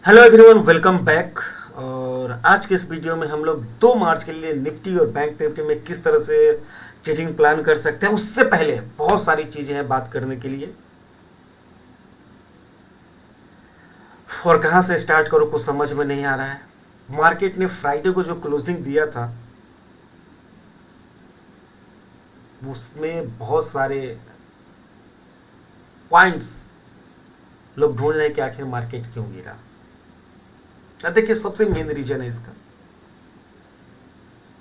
Hello everyone, welcome back. और आज के इस वीडियो में हम लोग 2 मार्च के लिए निफ्टी और बैंक निफ्टी में किस तरह से ट्रेडिंग प्लान कर सकते हैं, उससे पहले बहुत सारी चीज़ें हैं बात करने के लिए। और कहाँ से स्टार्ट करो कुछ समझ में नहीं आ रहा है। मार्केट ने फ्राइडे को जो क्लोजिंग दिया था उसमें बहुत सारे पॉइंट्स लोग ढूंढ रहे हैं कि आखिर मार्केट क्यों गिरा। अब देखिए, सबसे मेन रीजन है इसका,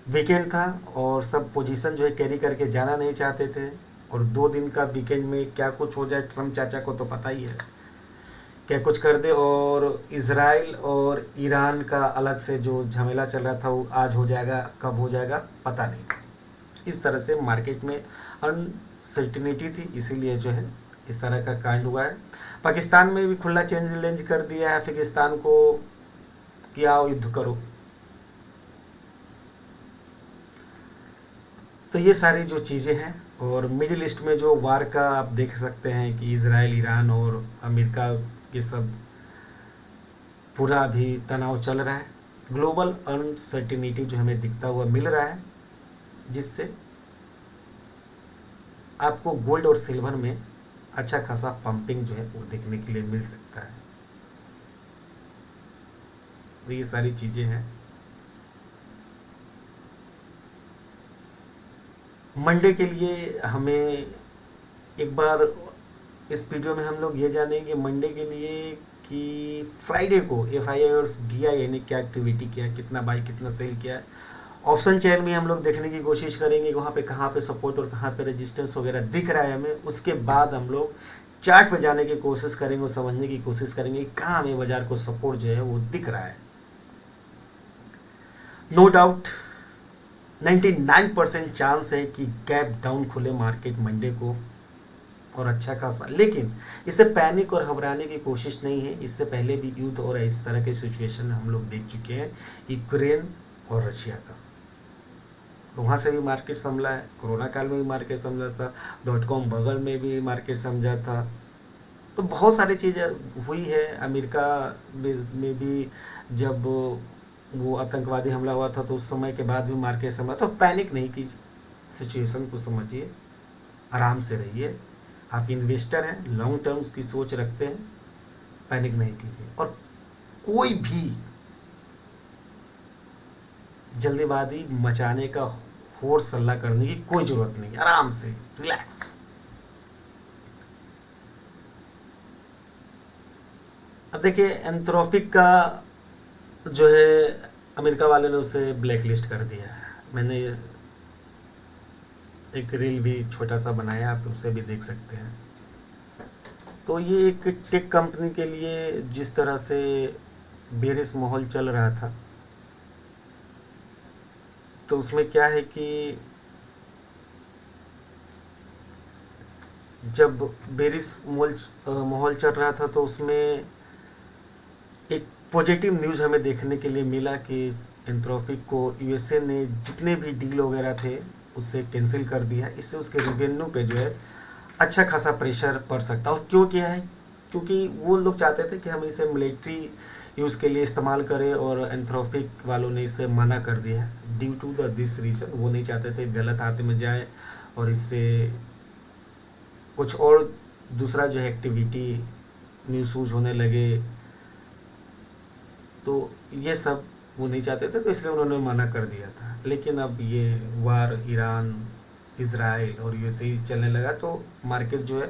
वीकेंड था और सब पोजीशन जो है कैरी करके जाना नहीं चाहते थे। और 2 दिन का वीकेंड में क्या कुछ हो जाए, ट्रम्प चाचा को तो पता ही है क्या कुछ कर दे। और इसराइल और ईरान का अलग से जो झमेला चल रहा था वो आज हो जाएगा, कब हो जाएगा पता नहीं। इस तरह से मार्केट में अनसर्टिनिटी थी, इसीलिए जो है इस तरह का कांड हुआ है। पाकिस्तान में भी खुला चैलेंज कर दिया है अफगानिस्तान को कि आओ युद्ध करो। तो ये सारी जो चीज़ें हैं, और मिडिल ईस्ट में जो वार का आप देख सकते हैं कि इसराइल, ईरान और अमेरिका, ये सब पूरा अभी तनाव चल रहा है। ग्लोबल अनसर्टिनिटी जो हमें दिखता हुआ मिल रहा है, जिससे आपको गोल्ड और सिल्वर में अच्छा खासा पंपिंग जो है वो देखने के लिए मिल सकता है। तो ये सारी चीज़ें हैं। मंडे के लिए हमें एक बार इस वीडियो में हम लोग ये जानेंगे मंडे के लिए कि फ्राइडे को एफ आई आई और डी आई ने क्या एक्टिविटी किया, कितना बाई कितना सेल किया है। ऑप्शन चेन में हम लोग देखने की कोशिश करेंगे वहाँ पे कहाँ पे सपोर्ट और कहाँ पे रेजिस्टेंस वगैरह दिख रहा है हमें। उसके बाद हम लोग चार्ट पे जाने की कोशिश करेंगे और समझने की कोशिश करेंगे कहाँ हमें बाजार को सपोर्ट जो है वो दिख रहा है। नो डाउट 99% चांस है कि गैप डाउन खुले मार्केट मंडे को, और अच्छा खासा। लेकिन इसे पैनिक और घबराने की कोशिश नहीं है। इससे पहले भी युद्ध और इस तरह के सिचुएशन हम लोग देख चुके हैं, यूक्रेन और रशिया का। तो वहाँ से भी मार्केट संभला है, कोरोना काल में भी मार्केट समझा था, डॉट कॉम बगल में भी मार्केट समझा था। तो बहुत सारी चीज़ें हुई है। अमेरिका में भी जब वो आतंकवादी हमला हुआ था तो उस समय के बाद भी मार्केट संभला। तो पैनिक नहीं कीजिए, सिचुएशन को समझिए, आराम से रहिए। आप इन्वेस्टर हैं, लॉन्ग टर्म की सोच रखते हैं, पैनिक नहीं कीजिए। और कोई भी जल्दीबाजी मचाने का फोर्स सल्ला करने की कोई ज़रूरत नहीं, आराम से रिलैक्स। अब देखिए, एंथ्रोपिक का जो है अमेरिका वाले ने उसे ब्लैक लिस्ट कर दिया है। मैंने एक रील भी छोटा सा बनाया, आप उसे भी देख सकते हैं। तो ये एक टेक कंपनी के लिए जिस तरह से बेरिश माहौल चल रहा था, तो उसमें क्या है कि जब बेरिश माहौल चल रहा था तो उसमें एक पॉजिटिव न्यूज़ हमें देखने के लिए मिला कि एंथ्रोपिक को यूएसए ने जितने भी डील वगैरह थे उससे कैंसिल कर दिया। इससे उसके रिवेन्यू पे जो है अच्छा खासा प्रेशर पड़ सकता है। और क्यों किया है? क्योंकि वो लोग चाहते थे कि हम इसे मिलिट्री यूज़ के लिए इस्तेमाल करें, और एंथ्रोपिक वालों ने इसे मना कर दिया है due to the this reason. वो नहीं चाहते थे गलत हाथ में जाए और इससे कुछ और दूसरा जो है एक्टिविटी मिसयूज होने लगे। तो ये सब वो नहीं चाहते थे, तो इसलिए उन्होंने मना कर दिया था। लेकिन अब ये वार ईरान, इसराइल और यूएसए चलने लगा तो मार्केट जो है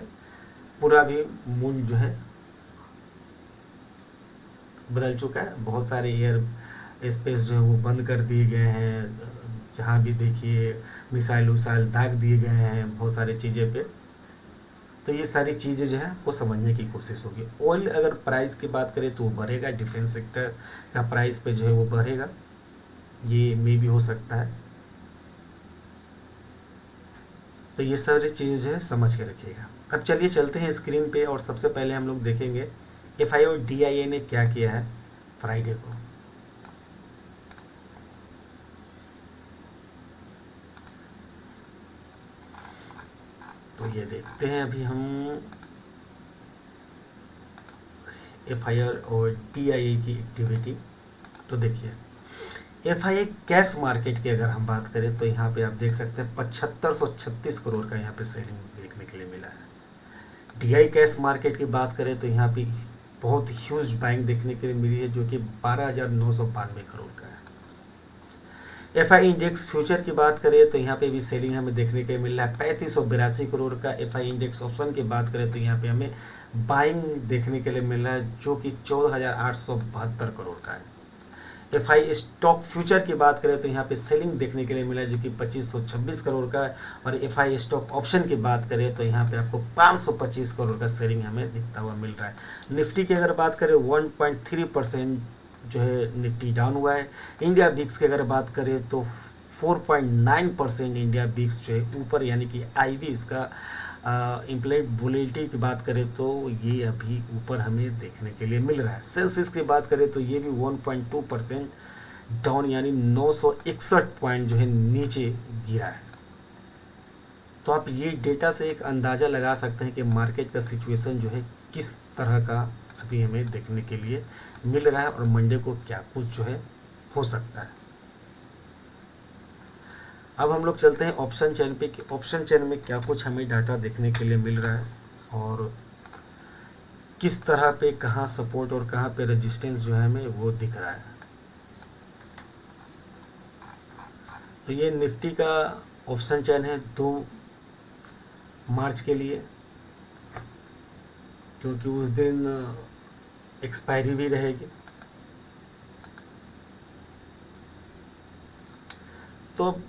पूरा भी मूड जो है बदल चुका है। बहुत सारे एयर स्पेस जो है वो बंद कर दिए गए हैं, जहाँ भी देखिए मिसाइल उसाइल दाग दिए गए हैं बहुत सारी चीज़ें पे। तो ये सारी चीज़ें जो है वो समझने की कोशिश होगी। ऑयल अगर प्राइस की बात करें तो वो बढ़ेगा, डिफेंस सेक्टर का प्राइस पे जो है वो बढ़ेगा, ये मे भी हो सकता है। तो ये सारी चीज़ें जो है समझ के रखिएगा। अब चलिए चलते हैं स्क्रीन पे, और सबसे पहले हम लोग देखेंगे एफ आई और डी आई ए ने क्या किया है फ्राइडे को। तो ये देखते हैं अभी हम FIR और DIA की एक्टिविटी। तो देखिए FII कैश मार्केट की अगर हम बात करें तो यहाँ पे आप देख सकते हैं 7536 करोड़ का यहाँ पे सेलिंग देखने के लिए मिला है। DI कैश मार्केट की बात करें तो यहाँ पे बहुत ह्यूज बाइंग देखने के लिए मिली है जो कि 12,992 करोड़ का है। FI इंडेक्स फ्यूचर की बात करें तो यहाँ पे भी सेलिंग हमें देखने के लिए मिल रहा है 3582 करोड़ का। FI इंडेक्स ऑप्शन की बात करें तो यहाँ पे हमें बाइंग देखने के लिए मिल रहा है जो कि 14,872 करोड़ का है। FI स्टॉक फ्यूचर की बात करें तो यहाँ पे सेलिंग देखने के लिए मिला है जो कि 2526 करोड़ का है। और FI स्टॉक ऑप्शन की बात करें तो यहाँ पे आपको 525 करोड़ का सेलिंग हमें दिखता हुआ मिल रहा है। निफ्टी की अगर बात करें 1.3% जो है निफ्टी डाउन हुआ है। इंडिया बिक्स की अगर बात करें तो 4.9% इंडिया बिक्स जो है ऊपर, यानी कि IB इसका इम्प्लाइड वोलेटिलिटी की बात करें तो ये अभी ऊपर हमें देखने के लिए मिल रहा है। सेंसेक्स की बात करें तो ये भी 1.2% डाउन, यानी 961 पॉइंट जो है नीचे गिरा है। तो आप ये डेटा से एक अंदाज़ा लगा सकते हैं कि मार्केट का सिचुएशन जो है किस तरह का अभी हमें देखने के लिए मिल रहा है और मंडे को क्या कुछ जो है हो सकता है। अब हम लोग चलते हैं ऑप्शन चेन पे कि ऑप्शन चेन में क्या कुछ हमें डाटा देखने के लिए मिल रहा है और किस तरह पे कहाँ सपोर्ट और कहाँ पे रेजिस्टेंस जो है हमें वो दिख रहा है। तो ये निफ्टी का ऑप्शन चेन है 2 मार्च के लिए, क्योंकि उस दिन एक्सपायरी भी रहेगी। तो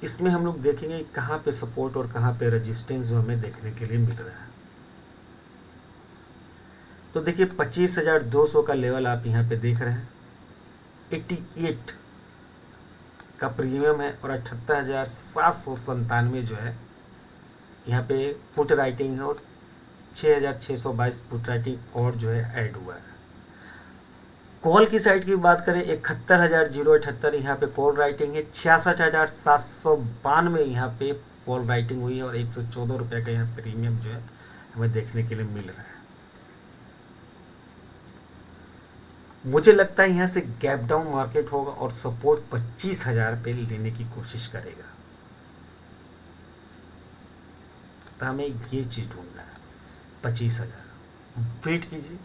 इसमें हम लोग देखेंगे कहाँ पे सपोर्ट और कहाँ पे रेजिस्टेंस जो हमें देखने के लिए मिल रहा है। तो देखिए 25,200 का लेवल आप यहाँ पे देख रहे हैं, 88 का प्रीमियम है और 78,797 जो है यहाँ पे पुट राइटिंग है और 6,622 पुट राइटिंग और जो है ऐड हुआ है। कॉल की साइड की बात करें 71,078 यहाँ पे कॉल राइटिंग है, 66,792 यहाँ पे कॉल राइटिंग हुई है और 114 रुपये का यहाँ प्रीमियम जो है हमें देखने के लिए मिल रहा है। मुझे लगता है यहाँ से गैप डाउन मार्केट होगा और सपोर्ट 25,000 पे लेने की कोशिश करेगा। तो हमें ये चीज़ ढूंढना है 25,000। वेट कीजिए,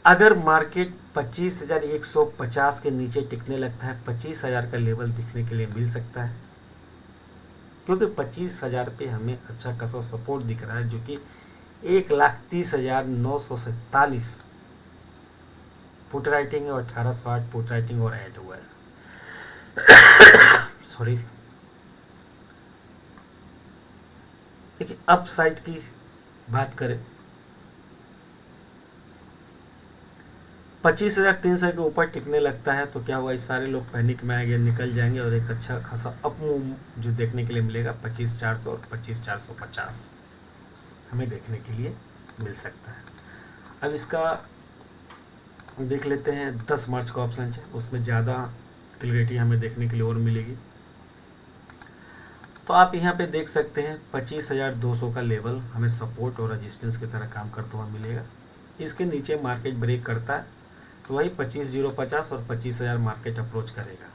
अगर मार्केट 25,150 के नीचे टिकने लगता है 25,000 का लेवल दिखने के लिए मिल सकता है, क्योंकि 25,000 पे हमें अच्छा खासा सपोर्ट दिख रहा है जो कि 1,30,947 पुट राइटिंग है और 1,808 पुट राइटिंग और ऐड हुआ है। सॉरी। देखिए अप साइड की बात करें 25,300 के ऊपर टिकने लगता है तो क्या हुआ, इस सारे लोग पैनिक में आएंगे, निकल जाएंगे और एक अच्छा खासा अप मूव जो देखने के लिए मिलेगा 25,400 और 25,450 हमें देखने के लिए मिल सकता है। अब इसका देख लेते हैं 10 मार्च का ऑप्शन है, उसमें ज़्यादा क्लियरिटी हमें देखने के लिए और मिलेगी। तो आप यहाँ पे देख सकते हैं 25,200 का लेवल हमें सपोर्ट और रेजिस्टेंस की तरह काम करता हुआ मिलेगा। इसके नीचे मार्केट ब्रेक करता है तो वही 25,050 और 25,000 मार्केट अप्रोच करेगा।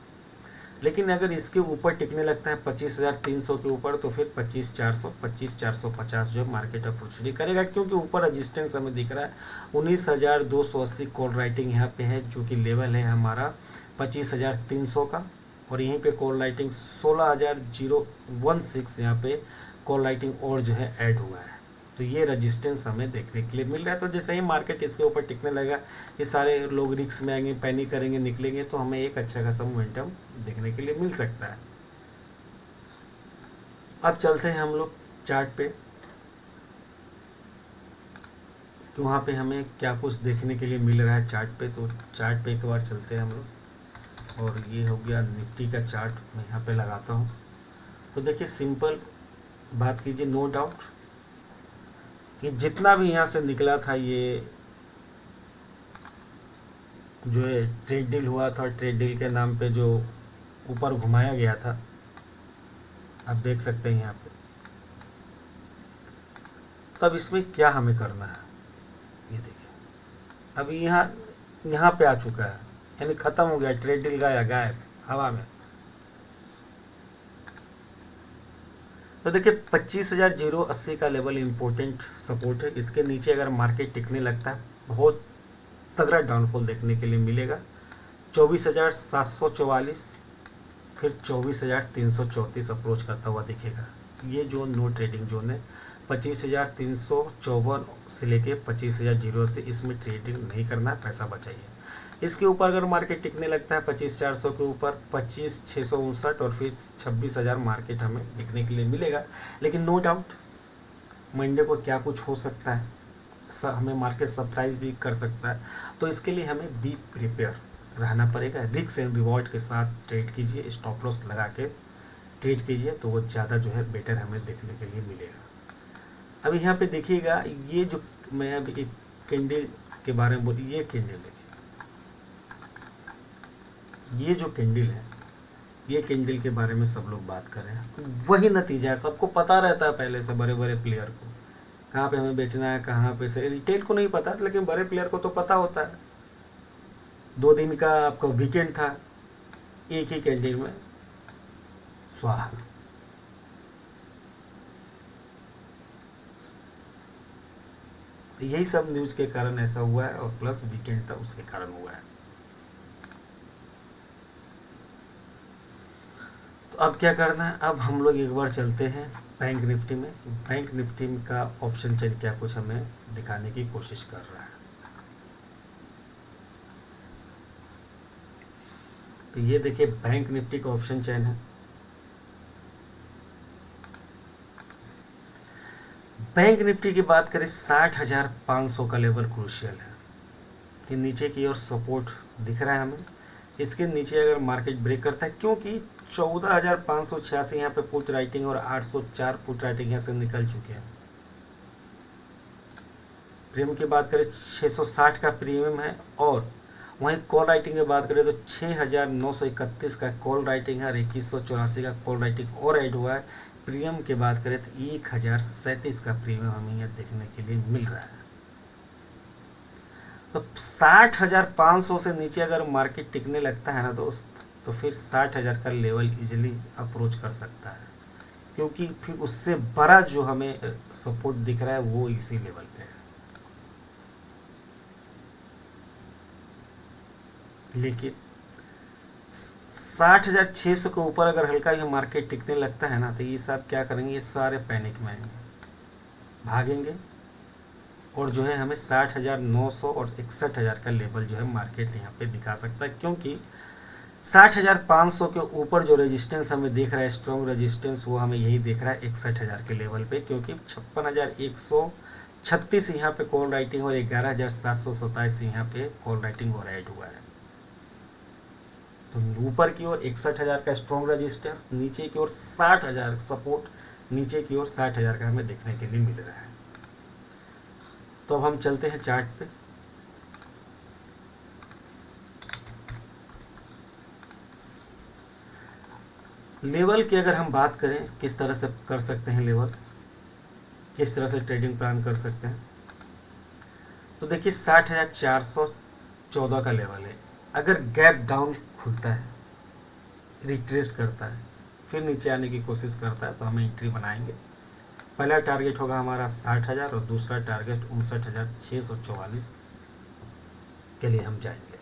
लेकिन अगर इसके ऊपर टिकने लगता है 25,300 के ऊपर तो फिर 25,400 25,450 जो मार्केट अप्रोच करेगा, क्योंकि ऊपर रेजिस्टेंस हमें दिख रहा है 19,280 कॉल राइटिंग यहाँ पे है जो कि लेवल है हमारा 25,300 का, और यहीं पे कॉल राइटिंग 16,016 यहाँ पे कॉल राइटिंग और जो है ऐड हुआ है। तो ये रेजिस्टेंस हमें देखने के लिए मिल रहा है। तो जैसे ही मार्केट इसके ऊपर टिकने लगा ये सारे लोग रिस्क में आएंगे, पैनिक करेंगे, निकलेंगे, तो हमें एक अच्छा खासा मोमेंटम देखने के लिए मिल सकता है। अब चलते हैं हम लोग चार्ट पे कि वहाँ पे हमें क्या कुछ देखने के लिए मिल रहा है चार्ट पे। तो चार्ट पे एक बार चलते हैं हम लोग, और ये हो गया निफ्टी का चार्ट, मैं यहाँ पे लगाता हूँ। तो देखिए सिंपल बात कीजिए, नो डाउट कि जितना भी यहाँ से निकला था ये जो है ट्रेड डील हुआ था, ट्रेड डील के नाम पे जो ऊपर घुमाया गया था, आप देख सकते हैं यहाँ पे। तब इसमें क्या हमें करना है, ये देखिए अभी यहाँ पे आ चुका है, यानी ख़त्म हो गया, ट्रेड डील गया गायब हवा में। तो देखिए 25,080 का लेवल इम्पोर्टेंट सपोर्ट है। इसके नीचे अगर मार्केट टिकने लगता है बहुत तगड़ा डाउनफॉल देखने के लिए मिलेगा। 24,744, फिर 24,334 अप्रोच करता हुआ दिखेगा। ये जोन नो ट्रेडिंग जोन है। 25,354 से लेके 25,080, इसमें ट्रेडिंग नहीं करना है, पैसा बचाइए। इसके ऊपर अगर मार्केट टिकने लगता है 25,400 के ऊपर 25,659 और फिर 26,000 मार्केट हमें देखने के लिए मिलेगा। लेकिन नो डाउट मंडे को क्या कुछ हो सकता है, हमें मार्केट सरप्राइज भी कर सकता है। तो इसके लिए हमें बी प्रिपेयर रहना पड़ेगा। रिस्क एंड रिवॉर्ड के साथ ट्रेड कीजिए, स्टॉप लॉस लगा के ट्रेड कीजिए, तो वो ज़्यादा जो है बेटर हमें देखने के लिए मिलेगा। अब यहाँ पे देखिएगा, ये जो मैं अभी एक कैंडल के बारे में बोली, ये कैंडल देखिए, ये जो कैंडल है, ये कैंडल के बारे में सब लोग बात कर रहे हैं। वही नतीजा है, सबको पता रहता है पहले से, बड़े बड़े प्लेयर को कहाँ पे हमें बेचना है, कहाँ पे से। रिटेल को नहीं पता, लेकिन बड़े प्लेयर को तो पता होता है। 2 दिन का आपका वीकेंड था, एक ही कैंडल में स्वाहा। यही सब न्यूज के कारण ऐसा हुआ है, और प्लस वीकेंड था उसके कारण हुआ है। तो अब क्या करना है, अब हम लोग एक बार चलते हैं बैंक निफ्टी में। बैंक निफ्टी का ऑप्शन चेन क्या कुछ हमें दिखाने की कोशिश कर रहा है। तो ये देखिए बैंक निफ्टी का ऑप्शन चेन है। बैंक निफ्टी की बात करें 60,500 का लेवल क्रूशियल है कि नीचे की ओर सपोर्ट दिख रहा है हमें। इसके नीचे अगर मार्केट ब्रेक करता है, क्योंकि 14,586 यहाँ पे पुट राइटिंग और 804 पुट राइटिंग यहाँ से निकल चुके हैं। प्रीमियम की बात करें 660 का प्रीमियम है, और वहीं कॉल राइटिंग की बात करें तो 6,931 का कॉल राइटिंग है और 2184 का कॉल राइटिंग और ऐड हुआ है। प्रीमियम की बात करें तो 1,037 का प्रीमियम हमें यहाँ देखने के लिए मिल रहा है। तो 60,500 से नीचे अगर मार्केट टिकने लगता है ना दोस्त, तो फिर 60,000 का लेवल इजीली अप्रोच कर सकता है, क्योंकि फिर उससे बड़ा जो हमें सपोर्ट दिख रहा है वो इसी लेवल पे है। लेकिन 60,600 के ऊपर अगर हल्का भी मार्केट टिकने लगता है ना, तो ये सब क्या करेंगे, ये सारे पैनिक में आएंगे, भागेंगे, और जो है हमें 60,900 और 61,000 का लेवल जो है मार्केट यहाँ पे दिखा सकता है। क्योंकि 60,500 के ऊपर जो रेजिस्टेंस हमें दिख रहा है, स्ट्रॉन्ग रेजिस्टेंस, वो हमें यही दिख रहा है 61,000 के लेवल पे, क्योंकि 56,136 यहाँ पे कॉल राइटिंग और 11,727 यहाँ पे कॉल राइटिंग और ऐड हुआ है। तो ऊपर की ओर 61,000 का स्ट्रॉन्ग रेजिस्टेंस, नीचे की ओर 60,000 सपोर्ट, नीचे की ओर 60,000 का हमें देखने के लिए मिल रहा है। तो अब हम चलते हैं चार्ट पे। लेवल की अगर हम बात करें, किस तरह से कर सकते हैं लेवल, किस तरह से ट्रेडिंग प्लान कर सकते हैं, तो देखिए 60,414 का लेवल है। अगर गैप डाउन खुलता है, रिट्रेस करता है, फिर नीचे आने की कोशिश करता है, तो हमें एंट्री बनाएंगे। पहला टारगेट होगा हमारा 60,000 और दूसरा टारगेट 59,644 के लिए हम जाएंगे।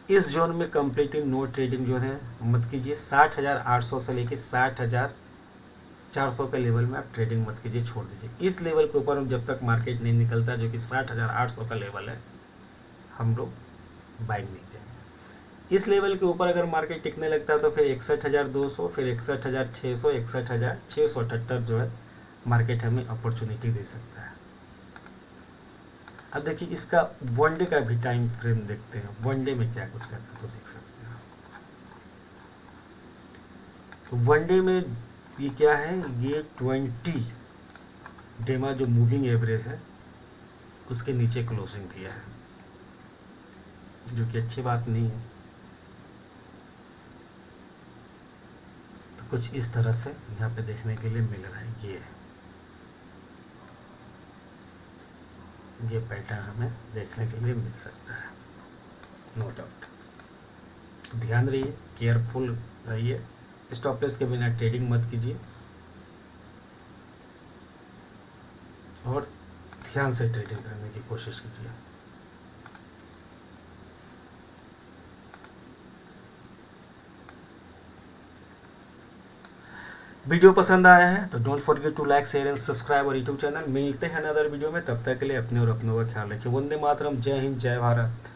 इस जोन में कंप्लीटली नो ट्रेडिंग जो है मत कीजिए। 60,800 से लेके 60,400 के लेवल में आप ट्रेडिंग मत कीजिए, छोड़ दीजिए। इस लेवल के ऊपर हम जब तक मार्केट नहीं निकलता, जो कि 60,800 का लेवल है, हम लोग बाइंग नहीं जाएंगे। इस लेवल के ऊपर अगर मार्केट टिकने लगता है तो फिर 61,200, फिर 61,600, 61,678 जो है मार्केट हमें अपॉर्चुनिटी दे सकता है। अब देखिए इसका वनडे का भी टाइम फ्रेम देखते हैं, वनडे में क्या कुछ करता है तो देख सकते हैं। तो वनडे में ये क्या है, ये 20 डेमा जो मूविंग एवरेज है उसके नीचे क्लोजिंग दिया है, जो कि अच्छी बात नहीं है। तो कुछ इस तरह से यहाँ पे देखने के लिए मिल रहा है। ये ये पैटर्न हमें देखने के लिए मिल सकता है, नो डाउट। ध्यान रहिए, केयरफुल रहिए, स्टॉप लॉस के बिना ट्रेडिंग मत कीजिए और ध्यान से ट्रेडिंग करने की कोशिश कीजिए। वीडियो पसंद आया है तो don't forget to like, share and subscribe और यूट्यूब चैनल। मिलते हैं अनदर वीडियो में, तब तक के लिए अपने और अपनों का ख्याल रखिए। वंदे मातरम, जय हिंद, जय भारत।